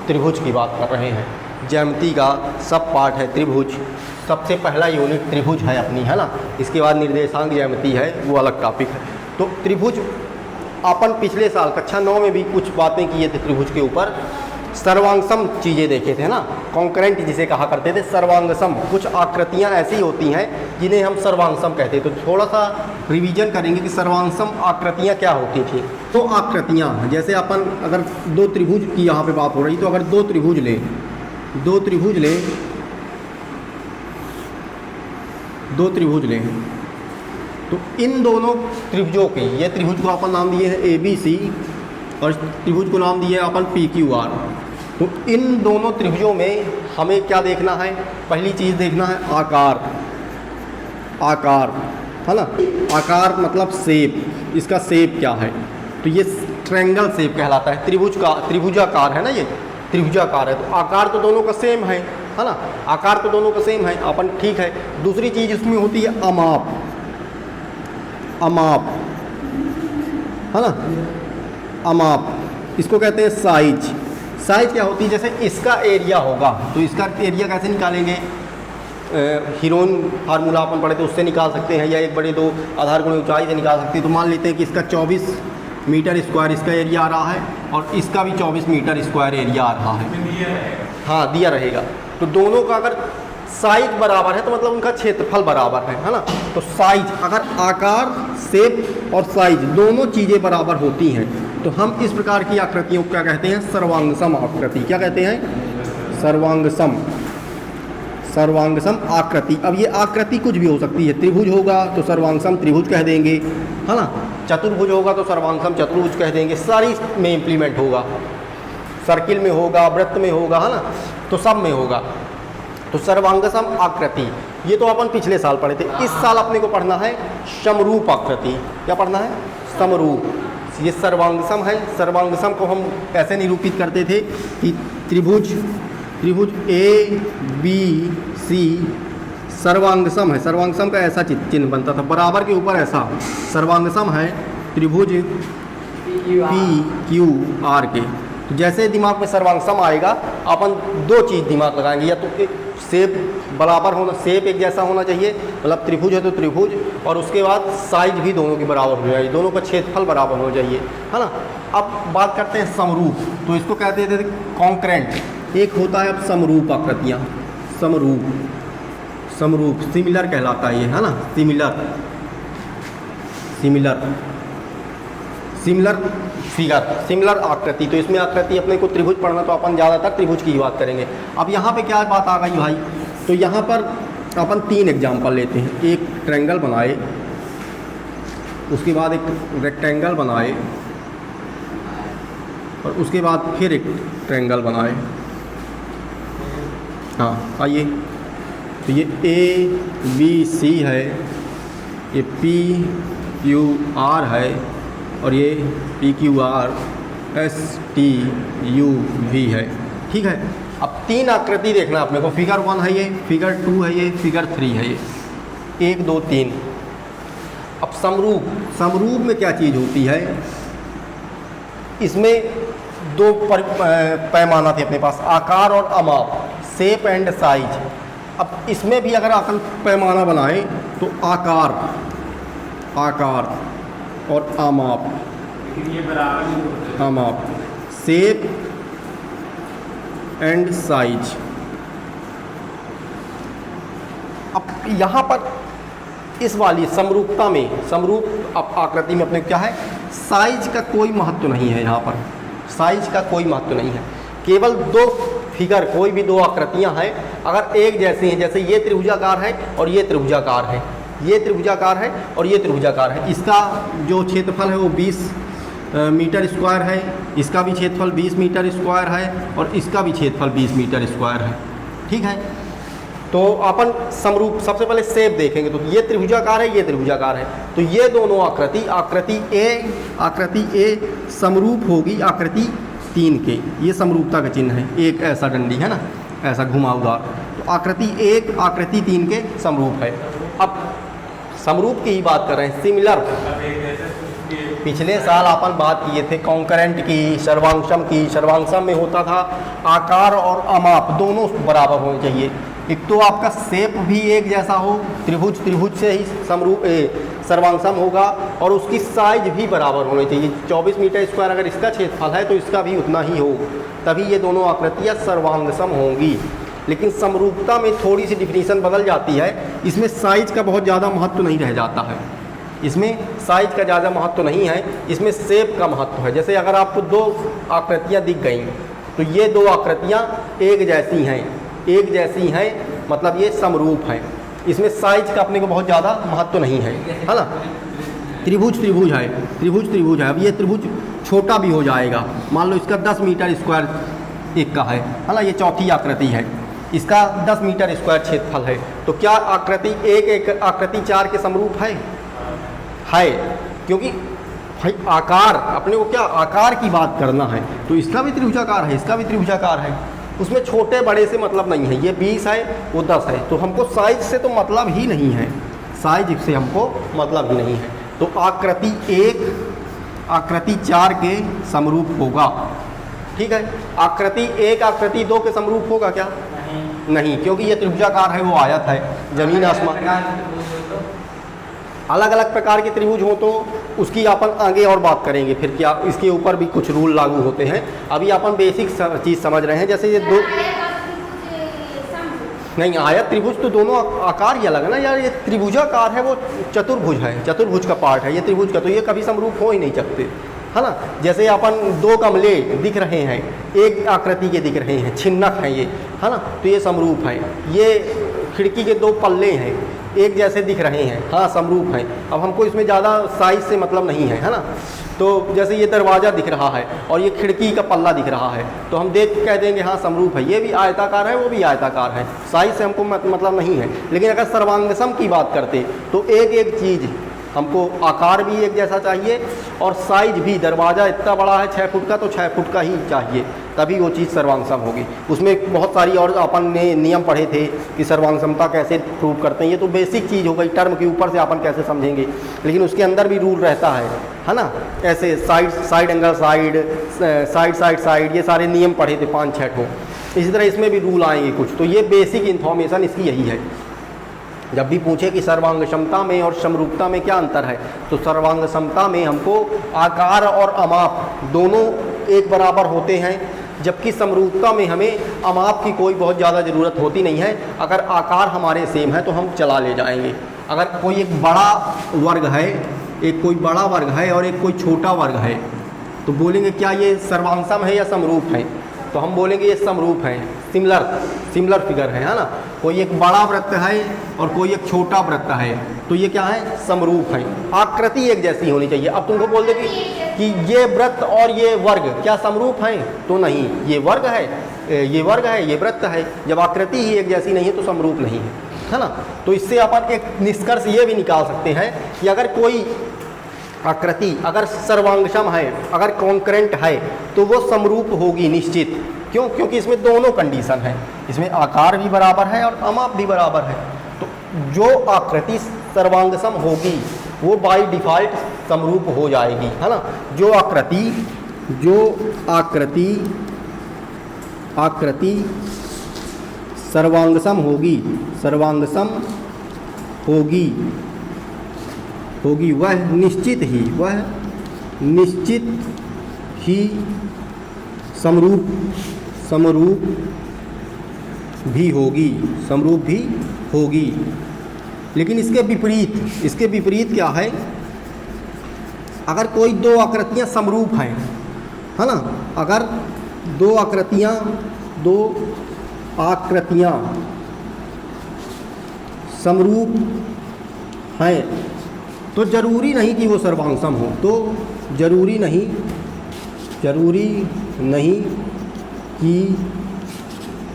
त्रिभुज की बात कर रहे हैं। ज्यामिति का सब पार्ट है त्रिभुज। सबसे पहला यूनिट त्रिभुज है अपनी, है ना। इसके बाद निर्देशांक ज्यामिति है, वो अलग टॉपिक है। तो त्रिभुज अपन पिछले साल कक्षा 9 में भी कुछ बातें किए थे त्रिभुज के ऊपर। सर्वांगसम चीज़ें देखे थे ना, कॉन्करेंट जिसे कहा करते थे। सर्वांगसम कुछ आकृतियाँ ऐसी होती हैं जिन्हें हम सर्वांगसम कहते हैं। तो थोड़ा सा रिवीजन करेंगे कि सर्वांगसम आकृतियाँ क्या होती थी। तो आकृतियाँ जैसे अपन अगर दो त्रिभुज की यहाँ पे बात हो रही, तो अगर दो त्रिभुज लें तो इन दोनों त्रिभुजों की, ये त्रिभुज को अपन नाम दिए हैं ABC और त्रिभुज को नाम दिए अपन PQR। तो इन दोनों त्रिभुजों में हमें क्या देखना है? पहली चीज़ देखना है आकार है ना। आकार मतलब शेप, इसका शेप क्या है। तो ये ट्रायंगल शेप कहलाता है। त्रिभुजाकार है ना, ये त्रिभुजाकार है। तो आकार तो दोनों का सेम है ना, आकार तो दोनों का सेम है अपन, ठीक है। दूसरी चीज़ इसमें होती है अमाप है ना, अमाप। इसको कहते हैं साइज क्या होती है? जैसे इसका एरिया होगा तो इसका एरिया कैसे निकालेंगे? हीरोन फार्मूला अपन पढ़े तो उससे निकाल सकते हैं, या 1/2 आधार गुणे ऊंचाई से निकाल सकते हैं। तो मान लेते हैं कि इसका 24 मीटर स्क्वायर इसका एरिया आ रहा है और इसका भी 24 मीटर स्क्वायर एरिया आ रहा है। हाँ, दिया रहेगा। तो दोनों का अगर साइज बराबर है तो मतलब उनका क्षेत्रफल बराबर है ना। तो साइज, अगर आकार, शेप और साइज दोनों चीज़ें बराबर होती हैं तो हम इस प्रकार की आकृतियों को क्या कहते हैं? सर्वांगसम आकृति। क्या कहते हैं? सर्वांगसम आकृति। अब ये आकृति कुछ भी हो सकती है। त्रिभुज होगा तो सर्वांगसम त्रिभुज कह देंगे, है ना। चतुर्भुज होगा तो सर्वांगसम चतुर्भुज कह देंगे। सारी में इम्प्लीमेंट होगा, सर्किल में होगा, वृत्त में होगा, है ना, तो सब में होगा। तो सर्वांगसम आकृति ये तो अपन पिछले साल पढ़े थे। इस साल अपने को पढ़ना है समरूप आकृति। क्या पढ़ना है? समरूप। ये सर्वांगसम है। सर्वांगसम को हम ऐसे निरूपित करते थे कि त्रिभुज ABC सर्वांगसम है। सर्वांगसम का ऐसा चिन्ह बनता था, बराबर के ऊपर ऐसा। सर्वांगसम है त्रिभुज PQR के। तो जैसे दिमाग में सर्वांगसम आएगा, अपन दो चीज़ दिमाग लगाएंगे, या तो शेप बराबर होना, शेप एक जैसा होना चाहिए, मतलब त्रिभुज है तो त्रिभुज, और उसके बाद साइज भी दोनों की बराबर हो जाएगी, दोनों का क्षेत्रफल बराबर हो जाइए, है ना। अब बात करते हैं समरूप। तो इसको कहते थे कॉन्करेंट। एक होता है अब समरूप आकृतियाँ। समरूप सिमिलर कहलाता है ये, है ना। सिमिलर आकृति। तो इसमें आकृति अपने को त्रिभुज पढ़ना, तो अपन ज़्यादातर त्रिभुज की ही बात करेंगे। अब यहाँ पे क्या बात आ गई भाई? तो यहाँ पर अपन 3 एग्जाम्पल लेते हैं। एक ट्रायंगल बनाए, उसके बाद एक रेक्टेंगल बनाए, और उसके बाद फिर एक ट्रायंगल बनाए। हाँ, आइए। तो ये ABC है, ये PQR है, और ये PQR STUV है, ठीक है। अब 3 आकृति देखना अपने को। फिगर 1 है ये, फिगर 2 है ये, फिगर 3 है ये। 1 2 3। अब समरूप में क्या चीज़ होती है? इसमें 2 पैमाना थे अपने पास, आकार और अमाप, शेप एंड साइज। अब इसमें भी अगर अपन पैमाना बनाएं तो आकार और अमाप, शेप एंड साइज। अब यहाँ पर इस वाली समरूपता में, समरूप आकृति में अपने क्या है? साइज का कोई महत्व नहीं है। यहाँ पर साइज का कोई महत्व नहीं है। केवल 2 फिगर, कोई भी 2 आकृतियाँ हैं, अगर एक जैसी हैं, जैसे ये त्रिभुजाकार है और ये त्रिभुजाकार है, ये त्रिभुजाकार है और ये त्रिभुजाकार है, इसका जो क्षेत्रफल है वो 20 मीटर स्क्वायर है, इसका भी क्षेत्रफल 20 मीटर स्क्वायर है, और इसका भी क्षेत्रफल 20 मीटर स्क्वायर है, ठीक है। तो अपन समरूप सबसे पहले शेप देखेंगे। तो ये त्रिभुजाकार है, ये त्रिभुजाकार है, तो ये दोनों आकृति ए समरूप होगी आकृति 3 के। ये समरूपता का चिन्ह है, एक ऐसा डंडी है ना, ऐसा घुमावदार। तो आकृति 1 आकृति 3 के समरूप है। अब समरूप की ही बात कर रहे हैं। पिछले साल अपन बात किए थे कॉन्करेंट की, सर्वांगसम की। सर्वांगसम में होता था आकार और अमाप दोनों बराबर होने चाहिए। एक तो आपका शेप भी एक जैसा हो, त्रिभुज त्रिभुज से ही समरूप सर्वांगसम होगा, और उसकी साइज भी बराबर होनी चाहिए। 24 मीटर स्क्वायर अगर इसका क्षेत्रफल है तो इसका भी उतना ही हो, तभी ये दोनों आकृतियाँ सर्वांगसम होंगी। लेकिन समरूपता में थोड़ी सी डिफिनीशन बदल जाती है, इसमें साइज का बहुत ज़्यादा महत्व नहीं रह जाता है। इसमें साइज का ज़्यादा महत्व नहीं है, इसमें शेप का महत्व है। जैसे अगर आपको दो आकृतियाँ दिख गई तो ये दो आकृतियाँ एक जैसी हैं, एक जैसी हैं मतलब ये समरूप हैं। इसमें साइज का अपने को बहुत ज़्यादा महत्व नहीं है ना। त्रिभुज त्रिभुज है, त्रिभुज त्रिभुज है। अब ये त्रिभुज छोटा भी हो जाएगा, मान लो इसका 10 मीटर स्क्वायर एक का है ना, ये चौथी आकृति है, इसका 10 मीटर स्क्वायर क्षेत्रफल है, तो क्या आकृति एक आकृति 4 के समरूप है? क्योंकि भाई आकार, अपने को क्या आकार की बात करना है, तो इसका भी त्रिभुजाकार है, इसका भी त्रिभुजाकार है। उसमें छोटे बड़े से मतलब नहीं है, ये 20 है वो 10 है, तो हमको साइज से तो मतलब ही नहीं है, साइज से हमको मतलब ही नहीं है। तो आकृति 1 आकृति 4 के समरूप होगा, ठीक है। आकृति 1 आकृति 2 के समरूप होगा क्या? नहीं, क्योंकि ये त्रिभुजाकार है, वो आयत है, जमीन आसमान। अलग अलग प्रकार के त्रिभुज हो तो उसकी अपन आगे और बात करेंगे, फिर क्या इसके ऊपर भी कुछ रूल लागू होते हैं। अभी अपन बेसिक चीज़ समझ रहे हैं। जैसे ये दो नहीं, आयत त्रिभुज तो दोनों आकार ही अलग है ना यार। ये त्रिभुजाकार है, वो चतुर्भुज है, चतुर्भुज का पार्ट है ये त्रिभुज का, तो ये कभी समरूप हो ही नहीं सकते, है ना। जैसे अपन दो गमले दिख रहे हैं, एक आकृति के दिख रहे हैं, छिन्नक हैं ये, है ना, तो ये समरूप है। ये खिड़की के दो पल्ले हैं, एक जैसे दिख रहे हैं, हाँ समरूप हैं। अब हमको इसमें ज़्यादा साइज से मतलब नहीं है ना। तो जैसे ये दरवाज़ा दिख रहा है और ये खिड़की का पल्ला दिख रहा है, तो हम देख के कह देंगे हाँ समरूप है, ये भी आयताकार है वो भी आयताकार है, साइज से हमको मतलब नहीं है। लेकिन अगर सर्वांगसम की बात करते तो एक एक चीज़ हमको आकार भी एक जैसा चाहिए और साइज भी। दरवाज़ा इतना बड़ा है 6 फुट का, तो 6 फुट का ही चाहिए, तभी वो चीज़ सर्वांगसम होगी। उसमें बहुत सारी और अपन ने नियम पढ़े थे कि सर्वांगसमता कैसे प्रूव करते हैं, ये तो बेसिक चीज़ हो गई, टर्म के ऊपर से अपन कैसे समझेंगे। लेकिन उसके अंदर भी रूल रहता है ना। ऐसे साइड एंगल साइड, ये सारे नियम पढ़े थे 5-6 ठो। इसी तरह इसमें भी रूल आएंगे कुछ, तो ये बेसिक इन्फॉर्मेशन इसकी यही है। जब भी पूछे कि सर्वांगसमता में और समरूपता में क्या अंतर है, तो सर्वांगसमता में हमको आकार और अमाप दोनों एक बराबर होते हैं, जबकि समरूपता में हमें अमाप की कोई बहुत ज़्यादा ज़रूरत होती नहीं है। अगर आकार हमारे सेम है तो हम चला ले जाएंगे। अगर कोई एक बड़ा वर्ग है, एक कोई बड़ा वर्ग है और एक कोई छोटा वर्ग है, तो बोलेंगे क्या ये सर्वांगसम है या समरूप है? तो हम बोलेंगे ये समरूप है, सिमिलर फिगर है ना। कोई एक बड़ा वृत्त है और कोई एक छोटा वृत्त है, तो ये क्या है? समरूप है। आकृति एक जैसी होनी चाहिए। अब तुमको बोल दे कि ये वृत्त और ये वर्ग क्या समरूप हैं? तो नहीं, ये वर्ग है, ये वर्ग है, ये वृत्त है। जब आकृति ही एक जैसी नहीं है तो समरूप नहीं है ना। तो इससे अपन एक निष्कर्ष ये भी निकाल सकते हैं कि अगर कोई आकृति अगर सर्वांगसम है, अगर कॉन्करेंट है, तो वो समरूप होगी निश्चित। क्यों? क्योंकि इसमें दोनों कंडीशन है, इसमें आकार भी बराबर है और अमाप भी बराबर है। तो जो आकृति सर्वांगसम होगी वो बाय डिफ़ॉल्ट समरूप हो जाएगी, है ना। जो आकृति सर्वांगसम होगी वह निश्चित ही समरूप भी होगी। लेकिन इसके विपरीत क्या है? अगर कोई दो आकृतियां समरूप हैं, है ना, अगर दो आकृतियां समरूप हैं तो जरूरी नहीं कि वो सर्वांगसम हो, तो जरूरी नहीं कि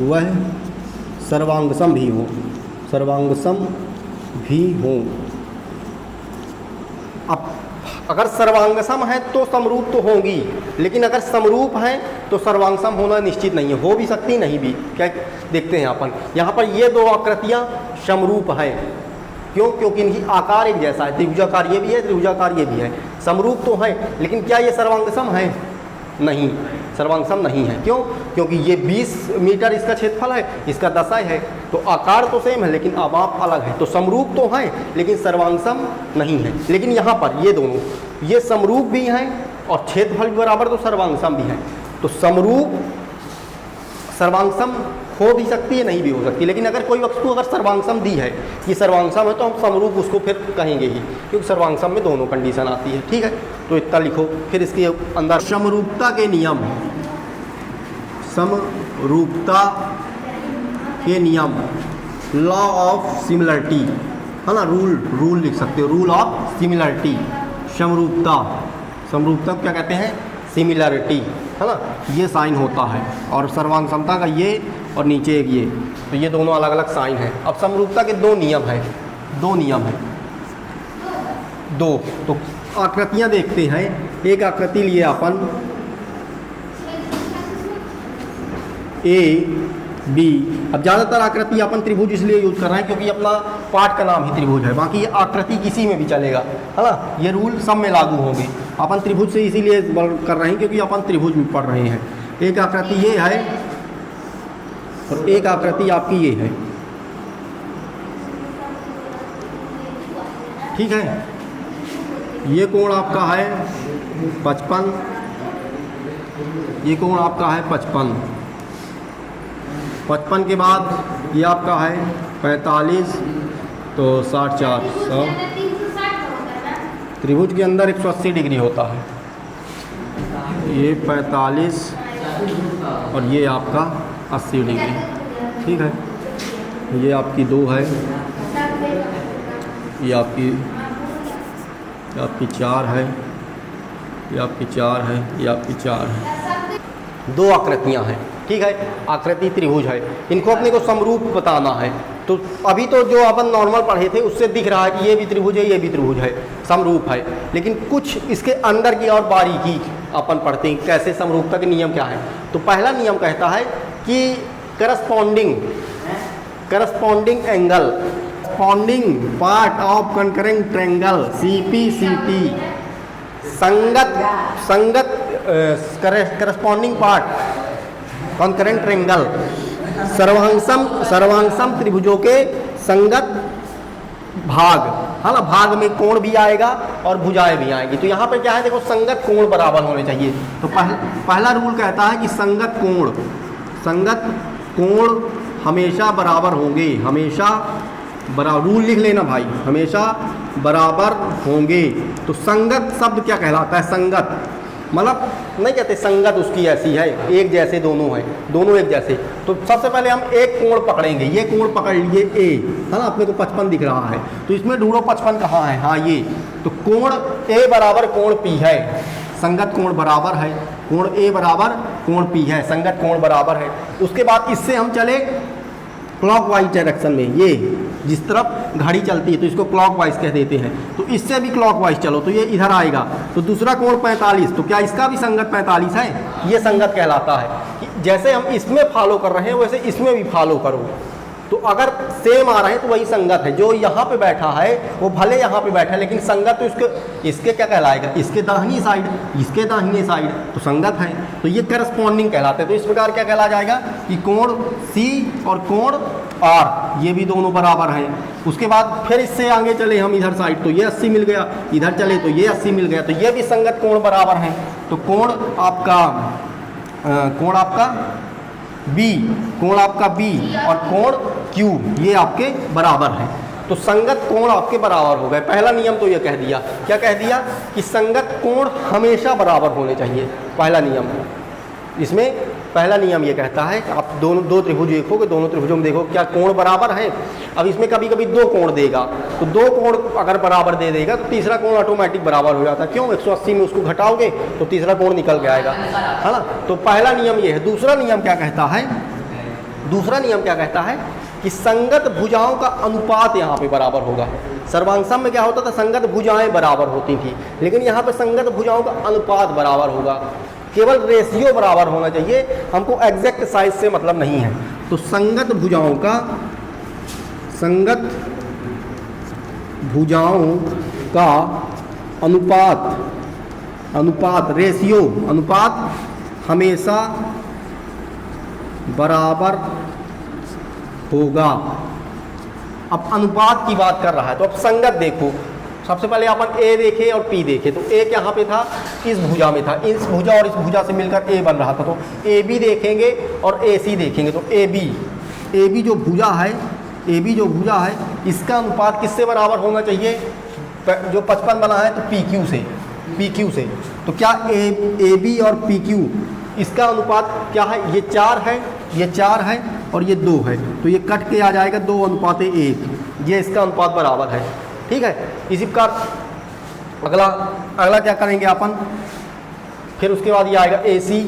वह सर्वांगसम भी हो। अब अगर सर्वांगसम है तो समरूप तो होंगी, लेकिन अगर समरूप हैं तो सर्वांगसम होना निश्चित नहीं है, हो भी सकती नहीं भी। क्या देखते हैं अपन यहाँ पर, ये दो आकृतियाँ समरूप हैं, क्यों? क्योंकि इनकी आकार एक जैसा है, त्रिभुजाकार ये भी है, त्रिभुजाकार ये भी है, समरूप तो है, लेकिन क्या ये सर्वांगसम है? नहीं, सर्वांगसम नहीं है। क्यों? क्योंकि ये 20 मीटर इसका क्षेत्रफल है, इसका 10 है, तो आकार तो सेम है लेकिन अमाप अलग है, तो समरूप तो है लेकिन सर्वांगसम नहीं है। लेकिन यहाँ पर ये दोनों, ये समरूप भी हैं और क्षेत्रफल भी बराबर, तो सर्वांगसम भी है। तो समरूप सर्वांगसम हो भी सकती है, नहीं भी हो सकती, लेकिन अगर कोई वस्तु अगर सर्वांगसम दी है, ये सर्वांगसम है, तो हम समरूप उसको फिर कहेंगे ही, क्योंकि सर्वांगसम में दोनों कंडीशन आती है। ठीक है, तो इतना लिखो। फिर इसके अंदर समरूपता के नियम, समरूपता के नियम, लॉ ऑफ सिमिलरिटी, है ना, रूल लिख सकते हो, रूल ऑफ सिमिलरिटी। समरूपता, समरूपता क्या कहते हैं? सिमिलरिटी, है ना, ये साइन होता है, और सर्वांगसमता का ये और नीचे एक ये, तो ये दोनों अलग अलग साइन है। अब समरूपता के दो नियम है, दो। तो आकृतियाँ देखते हैं। एक आकृति लिए अपन ए बी। अब ज़्यादातर आकृति अपन त्रिभुज इसलिए यूज कर रहे हैं क्योंकि अपना पाठ का नाम ही त्रिभुज है, बाकी ये आकृति किसी में भी चलेगा, है ना, ये रूल सब में लागू होंगे। अपन त्रिभुज से इसीलिए कर रहे हैं क्योंकि अपन त्रिभुज में पढ़ रहे हैं। एक आकृति ये है और एक आकृति आपकी ये है, ठीक है। ये कोण आपका है 55, ये कोण आपका है 55, 55 के बाद ये आपका है 45, तो 60 4 100। त्रिभुज के अंदर 180 डिग्री होता है। ये 45 और ये आपका 80 डिग्री, ठीक है। ये आपकी 2 है, ये आपकी 4 है, ये आपकी 4 है, ये आपकी 4 है। दो आकृतियां हैं, ठीक है। आकृति त्रिभुज है, इनको अपने को समरूप बताना है। तो अभी तो जो अपन नॉर्मल पढ़े थे उससे दिख रहा है कि ये भी त्रिभुज है, ये भी त्रिभुज है, समरूप है। लेकिन कुछ इसके अंदर की और बारीकी अपन पढ़ते हैं, कैसे समरूपता के नियम क्या है। तो पहला नियम कहता है कि corresponding angle, corresponding part of concurrent triangle CPCT, संगत corresponding part concurrent triangle, सर्वांगसम त्रिभुजों के संगत भाग, है ना, भाग में कोण भी आएगा और भुजाएं भी आएंगी। तो यहाँ पे क्या है, देखो, संगत कोण बराबर होने चाहिए। तो पहला रूल कहता है कि संगत कोण हमेशा बराबर होंगे, हमेशा बराबर, रूल लिख लेना भाई, हमेशा बराबर होंगे। तो संगत शब्द क्या कहलाता है? संगत मतलब नहीं कहते संगत उसकी ऐसी है, एक जैसे दोनों हैं, दोनों एक जैसे। तो सबसे पहले हम एक कोण पकड़ेंगे, ये कोण पकड़ लिए ए, है ना, अपने को 55 दिख रहा है, तो इसमें ढूंढो 55 कहाँ है। हाँ, ये तो कोण ए बराबर कोण पी है, संगत कोण बराबर है, कोण ए बराबर कोण पी है, संगत कोण बराबर है। उसके बाद इससे हम चले क्लॉकवाइज डायरेक्शन में, ये जिस तरफ घड़ी चलती है तो इसको क्लॉकवाइज कह देते हैं। तो इससे भी क्लॉकवाइज चलो तो ये इधर आएगा। तो दूसरा कोण 45, तो क्या इसका भी संगत 45 है? ये संगत कहलाता है कि जैसे हम इसमें फॉलो कर रहे हैं वैसे इसमें भी फॉलो करो। तो अगर सेम आ रहे हैं तो वही संगत है। जो यहाँ पे बैठा है वो भले यहाँ पे बैठा है लेकिन संगत तो इसके क्या कहलाएगा? इसके दाहिनी साइड, इसके दाहिने साइड, तो संगत है। तो ये करस्पॉन्डिंग कहलाते हैं। तो इस प्रकार क्या कहला जाएगा कि कोण सी और कोण आर, ये भी दोनों बराबर हैं। उसके बाद फिर इससे आगे चले हम इधर साइड, तो ये 80 मिल गया, इधर चले तो ये 80 मिल गया, तो ये भी संगत कोण बराबर हैं। तो कोण आपका बी, कोण आपका बी और कोण क्यू, ये आपके बराबर हैं। तो संगत कोण आपके बराबर हो गए। पहला नियम तो ये कह दिया, क्या कह दिया कि संगत कोण हमेशा बराबर होने चाहिए। पहला नियम, इसमें पहला नियम ये कहता है कि आप दो त्रिभुज देखोगे, दोनों त्रिभुजों में देखो क्या कोण बराबर है। अब इसमें कभी कभी दो कोण देगा, तो दो कोण अगर बराबर दे देगा तो तीसरा कोण ऑटोमेटिक बराबर हो जाता है। क्यों? 180 में उसको घटाओगे तो तीसरा कोण निकल के आएगा, है ना। तो पहला नियम ये है। दूसरा नियम क्या कहता है? दूसरा नियम क्या कहता है कि संगत भुजाओं का अनुपात यहाँ पे बराबर होगा। सर्वांगसम में क्या होता था? संगत भुजाएं बराबर होती थी, लेकिन यहाँ पे संगत भुजाओं का अनुपात बराबर होगा। केवल रेशियो बराबर होना चाहिए, हमको एग्जैक्ट साइज से मतलब नहीं है। तो संगत भुजाओं का अनुपात हमेशा बराबर होगा। अब अनुपात की बात कर रहा है तो अब संगत देखो, सबसे पहले अपन ए देखे और पी देखे। तो ए यहाँ पे था, इस भुजा में था, इस भुजा और इस भुजा से मिलकर ए बन रहा था। तो ए बी देखेंगे और ए सी देखेंगे। तो ए बी जो भुजा है इसका अनुपात किससे बराबर होना चाहिए? जो 55 बना है तो पी क्यू से। तो क्या ए बी और पी क्यू इसका अनुपात क्या है? ये 4 है और ये 2 है। तो ये कट के आ जाएगा 2:1। ये इसका अनुपात बराबर है। ठीक है। इसी प्रकार अगला क्या करेंगे अपन? फिर उसके बाद ये आएगा AC,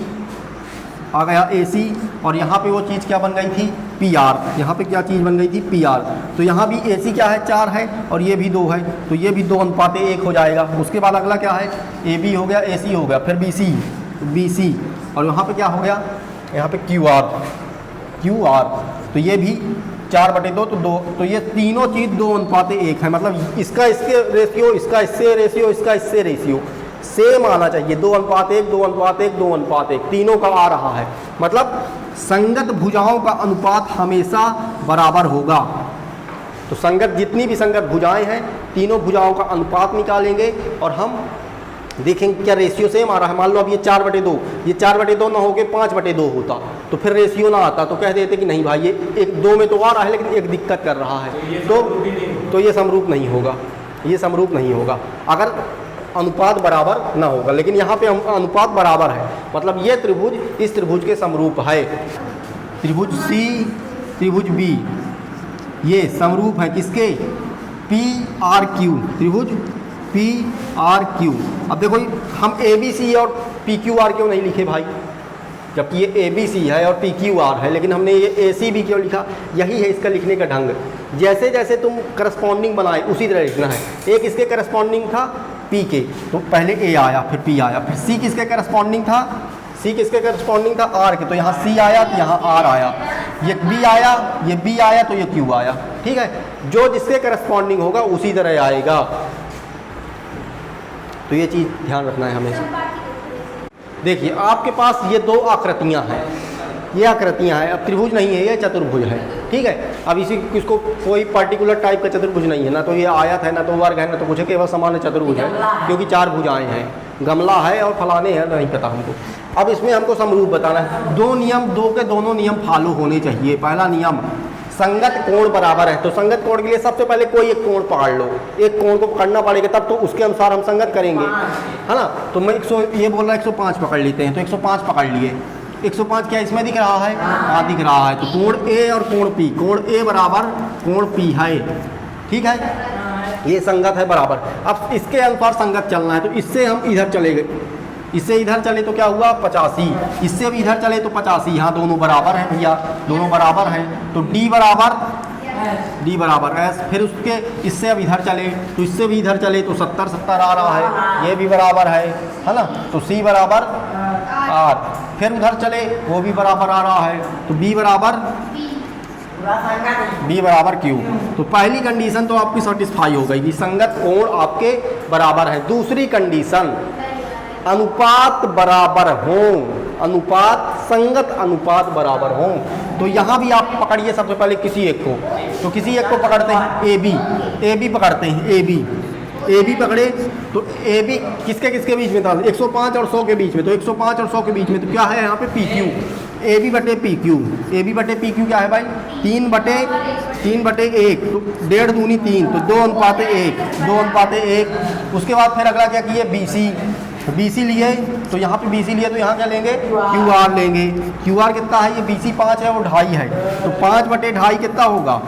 आ गया AC, और यहाँ पे वो चीज़ क्या बन गई थी? PR। यहाँ पे क्या चीज़ बन गई थी? PR। तो यहाँ भी AC क्या है? 4 है और ये भी 2 है। तो ये भी 2:1 हो जाएगा। उसके बाद अगला क्या है? AB हो गया, AC हो गया, फिर BC, और यहाँ पे क्या हो गया? यहाँ पे QR। तो ये भी 4/2, तो 2। तो ये तीनों चीज़ 2:1 है। मतलब इसका इसके रेशियो, इसका इससे रेशियो, इसका इससे रेशियो सेम आना चाहिए। 2:1 तीनों का आ रहा है। मतलब संगत भुजाओं का अनुपात हमेशा बराबर होगा। तो संगत जितनी भी संगत भुजाएं हैं, तीनों भुजाओं का अनुपात निकालेंगे और हम देखेंगे क्या रेशियो सेम आ रहा है। मान लो अब ये 4/2, ये 4/2 ना होके 5/2 होता तो फिर रेशियो ना आता, तो कह देते कि नहीं भाई ये 1-2 में तो आ रहा है लेकिन एक दिक्कत कर रहा है, तो ये समरूप नहीं होगा। अगर अनुपात बराबर ना होगा। लेकिन यहाँ पे अनुपात बराबर है, मतलब ये त्रिभुज इस त्रिभुज के समरूप है। त्रिभुज C, त्रिभुज B ये समरूप है किसके? PRQ, त्रिभुज PRQ। अब देखो हम ABC और PQR क्यों नहीं लिखे भाई? जबकि ये ABC है और PQR है, लेकिन हमने ये ACB क्यों लिखा? यही है इसका लिखने का ढंग। जैसे जैसे तुम करस्पॉन्डिंग बनाए उसी तरह लिखना है। एक इसके करस्पॉन्डिंग था P के, तो पहले A आया, फिर P आया, फिर C किसके करस्पॉन्डिंग था? R के, तो यहाँ C आया तो यहाँ R आया। ये B आया तो ये Q आया। ठीक है। जो जिसके करस्पॉन्डिंग होगा उसी तरह आएगा। तो ये चीज़ ध्यान रखना है हमेशा। देखिए आपके पास ये 2 आकृतियाँ हैं, ये आकृतियाँ हैं। अब त्रिभुज नहीं है, ये चतुर्भुज है। ठीक है। अब इसको कोई पर्टिकुलर टाइप का चतुर्भुज नहीं है, ना तो ये आयत है, ना तो वर्ग है, ना तो कुछ है, केवल सामान्य चतुर्भुज है, क्योंकि 4 भुजाएं हैं, गमला है और फलाने हैं, नहीं पता हमको। अब इसमें हमको समरूप बताना है। 2 नियम, 2 के दोनों नियम फॉलो होने चाहिए। पहला नियम, संगत कोण बराबर है। तो संगत कोण के लिए सबसे पहले कोई एक कोण पकड़ लो, एक कोण को पकड़ना पड़ेगा, तब तो उसके अनुसार हम संगत करेंगे, है ना। तो मैं 100 ये बोल रहा है 105 पकड़ लेते हैं, तो 105 पकड़ लिए। 105 क्या इसमें दिख रहा है? हाँ दिख रहा है। तो कोण A और कोण P, कोण A बराबर कोण P है। ठीक है, ये संगत है बराबर। अब इसके अनुसार संगत चलना है, तो इससे हम इधर चले गए, इससे इधर चले तो क्या हुआ? 85। इससे भी इधर चले तो 85। यहाँ दोनों बराबर हैं भैया, दोनों बराबर हैं। तो D बराबर S। फिर उसके इससे अब इधर चले तो इससे भी इधर चले तो 70 आ रहा है, ये भी बराबर है ना। तो C बराबर R। फिर उधर चले वो भी बराबर आ रहा है, तो B बराबर Q। तो पहली कंडीशन तो आपकी सेटिस्फाई हो गई कि संगत कोण आपके बराबर है। दूसरी कंडीशन, अनुपात बराबर हों, संगत अनुपात बराबर हों। तो यहाँ भी आप पकड़िए सबसे पहले किसी एक को, तो किसी एक को पकड़ते हैं AB पकड़ते हैं। AB पकड़े तो AB किसके किसके बीच में था? 105 और 100 के बीच में। तो 105 और 100 के बीच में तो क्या है यहाँ पे? PQ। AB बटे PQ क्या है भाई? 3/1। तो 1.5 दूनी 3, तो 2:1। उसके बाद फिर अगला क्या किए? BC लिए, तो यहाँ पे BC लिए तो यहाँ क्या लेंगे? QR लेंगे। QR कितना है? ये BC 5 है और 2.5 है, तो 5/2.5 कितना होगा?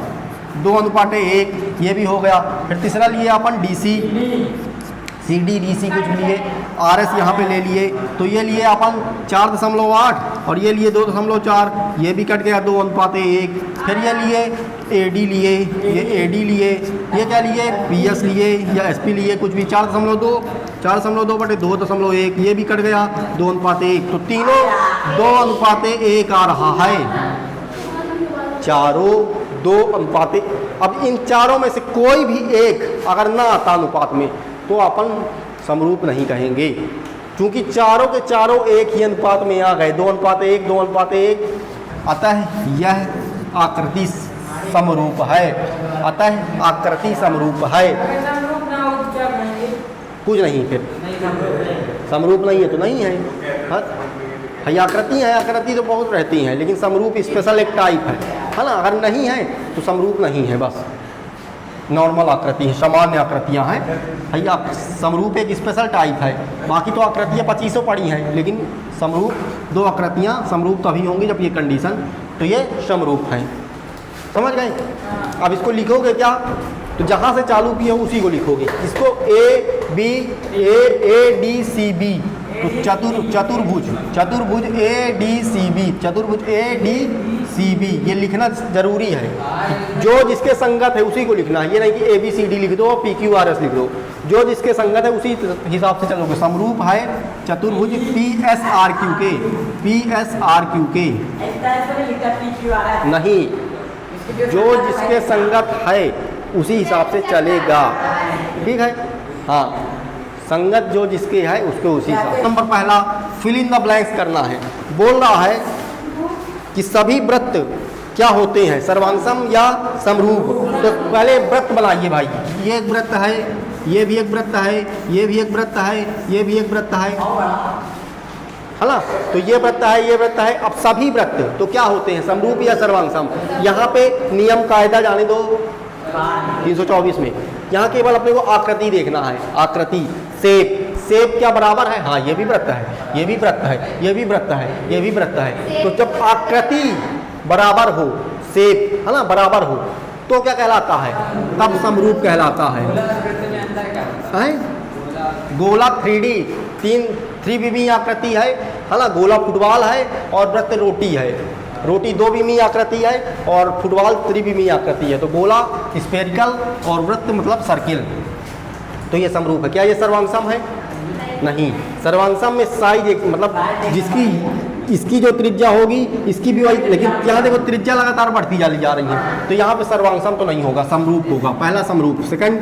2:1। ये भी हो गया। फिर तीसरा लिए अपन DC, CD DC कुछ लिए, RS यहाँ पे ले लिए, तो ये लिए अपन 4.8 और ये लिए 2.4, ये भी कट गया 2:1। फिर ये लिए AD लिए, ये क्या लिए? PS लिए या SP लिए, कुछ भी 4.2/2.1, ये भी कट गया 2:1। तो तीनों 2:1 आ रहा है, चारों 2:1। अब इन चारों में से कोई भी एक अगर ना आता अनुपात में तो अपन समरूप नहीं कहेंगे, क्योंकि चारों के चारों एक ही अनुपात में आ गए, 2:1, 2:1। अतः यह आकृति समरूप है, अतः आकृति समरूप है। कुछ नहीं, फिर समरूप नहीं है तो नहीं है। हाँ, आकृति है, आकृति तो बहुत रहती हैं, लेकिन समरूप स्पेशल एक टाइप है ना। अगर नहीं है तो समरूप नहीं है, बस नॉर्मल आकृति है, सामान्य आकृतियाँ हैं भैया। समरूप एक स्पेशल टाइप है, बाकी तो आकृतियाँ 25 पड़ी हैं, लेकिन समरूप 2 आकृतियाँ समरूप तभी होंगी जब ये कंडीशन, तो ये समरूप है। समझ गए? अब इसको लिखोगे क्या, तो जहाँ से चालू किया हो उसी को लिखोगे। इसको ABCD, तो चतुर्भुज ADCB, चतुर्भुज ADCB ये लिखना जरूरी है। जो जिसके संगत है उसी को लिखना है, ये नहीं कि ABCD लिख दो और PQRS लिख दो। जो जिसके संगत है उसी हिसाब से चलोगे। समरूप है चतुर्भुज PSRQ के नहीं, जो जिसके संगत है उसी हिसाब से चलेगा, ठीक है। हाँ, संगत जो जिसके है उसको उसी हिसाब से। नंबर पहला फिल इन द ब्लैंक्स करना है। बोल रहा है कि सभी वृत्त क्या होते हैं, सर्वांगसम या समरूप। तो पहले वृत्त बनाइए भाई। ये एक वृत्त है, ये भी एक वृत्त है, ये भी एक वृत्त है, ये भी एक वृत्त है ना। तो ये वृत्त है, ये वृत्त है। अब सभी वृत्त तो क्या होते हैं, समरूप या सर्वांगसम। यहाँ पे नियम कायदा जाने दो 324 में। यहाँ केवल अपने को आकृति देखना है, आकृति शेप क्या बराबर है। हाँ, ये भी वृत्त है, ये भी वृत्त है, ये भी वृत्त है, ये भी वृत्त है। तो जब आकृति बराबर हो, शेप है ना बराबर हो, तो क्या कहलाता है, तब समरूप कहलाता है। गोला 3D 3 आकृति है ना। गोला फुटबॉल है और वृत्त रोटी है। रोटी 2 बीमी आकृति है और फुटबॉल 3 बीमी आकृति है। तो गोला स्फेरिकल और वृत्त मतलब सर्किल, तो ये समरूप है। क्या ये सर्वांगसम है? नहीं। सर्वांगसम में साइज एक मतलब जिसकी इसकी जो त्रिज्या होगी इसकी भी वही, लेकिन यहाँ देखो त्रिज्या लगातार बढ़ती जा रही है, तो यहाँ पे सर्वांगसम तो नहीं होगा, समरूप होगा। पहला समरूप। सेकंड,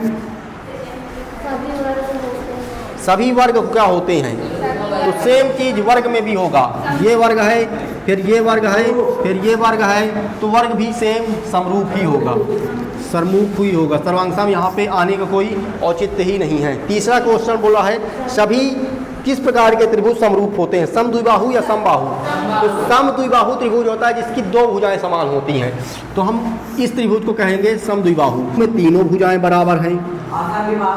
सभी वर्ग क्या होते हैं, तो सेम चीज वर्ग में भी होगा। ये वर्ग है, फिर ये वर्ग है, फिर ये वर्ग है, तो वर्ग भी सेम समरूप ही होगा, समरूप ही होगा। सर्वांगसम यहाँ पे आने का कोई औचित्य ही नहीं है। तीसरा क्वेश्चन बोला है सभी किस प्रकार के त्रिभुज समरूप होते हैं, समद्विबाहु या समबाहु। तो समद्विबाहु त्रिभुज होता है जिसकी 2 भुजाएं समान होती हैं, तो हम इस त्रिभुज को कहेंगे समद्विबाहु। में तीनों भुजाएं बराबर हैं,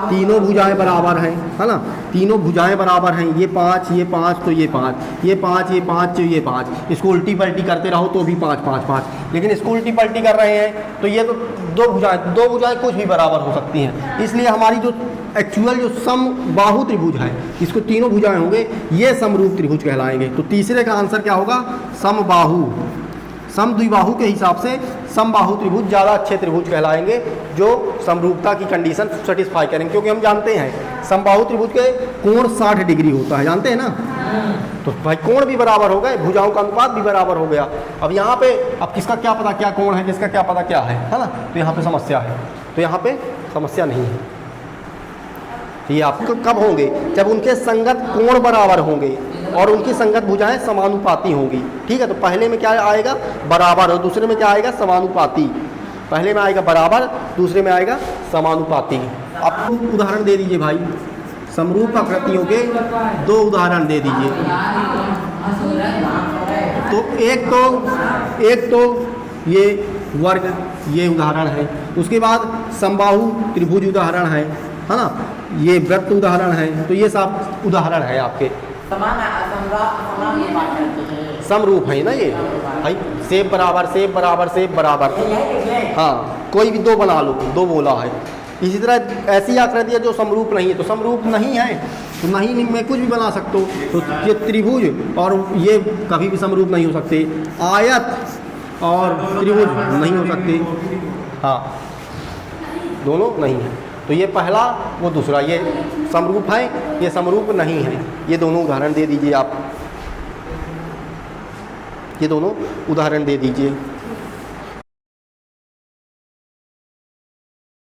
तीनों भुजाएं बराबर हैं, है ना। तीनों भुजाएं बराबर हैं, ये 5, ये 5, तो ये 5, ये 5, ये 5, तो ये 5। इसको उल्टी पलटी करते रहो तो भी 5, 5, 5। लेकिन इसको उल्टी पलटी कर रहे हैं तो ये तो 2 भुजाएं कुछ भी बराबर हो सकती हैं। इसलिए हमारी जो एक्चुअल जो समबाहु त्रिभुज है, इसको तीनों भुजाएं होंगे, ये समरूप त्रिभुज कहलाएंगे। तो तीसरे का आंसर क्या होगा, समबाहु। समद्विबाहु के हिसाब से समबाहु त्रिभुज ज़्यादा अच्छे त्रिभुज कहलाएंगे, जो समरूपता की कंडीशन सेटिस्फाई करेंगे। क्योंकि हम जानते हैं समबाहु त्रिभुज के कोण 60 डिग्री होता है, जानते हैं ना। तो भाई कोण भी बराबर हो गए, भुजाओं का अनुपात भी बराबर हो गया। अब यहाँ पे अब किसका क्या पता क्या कोण है, किसका क्या पता क्या है ना। तो यहाँ पे समस्या है, तो यहाँ पे समस्या नहीं है। ये आपको कब होंगे, जब उनके संगत कोण बराबर होंगे और उनकी संगत भुजाएं समानुपाती होंगी। ठीक है, तो पहले में क्या आएगा, बराबर, और दूसरे में क्या आएगा, समानुपाती। पहले में आएगा बराबर, दूसरे में आएगा समानुपाती। अब उदाहरण दे दीजिए भाई, समरूप आकृतियों के 2 उदाहरण दे दीजिए। तो एक तो ये वर्ग, ये उदाहरण है। उसके बाद समबाहु त्रिभुज उदाहरण है ना। ये वृत्त उदाहरण है। तो ये सब उदाहरण है आपके समरूप है ना। ये भाई सेब बराबर, सेब बराबर, सेब बराबर। हाँ, कोई भी 2 बना लो, 2 बोला है। इसी तरह ऐसी आकृति है जो समरूप नहीं है, तो समरूप नहीं है तो नहीं मैं कुछ भी बना सकता हूँ। तो ये त्रिभुज और ये कभी भी समरूप नहीं हो सकते। आयत और त्रिभुज नहीं हो सकते, हाँ दोनों नहीं है। तो ये पहला, वो दूसरा, ये समरूप है, ये समरूप नहीं है। ये दोनों उदाहरण दे दीजिए आप, ये दोनों उदाहरण दे दीजिए।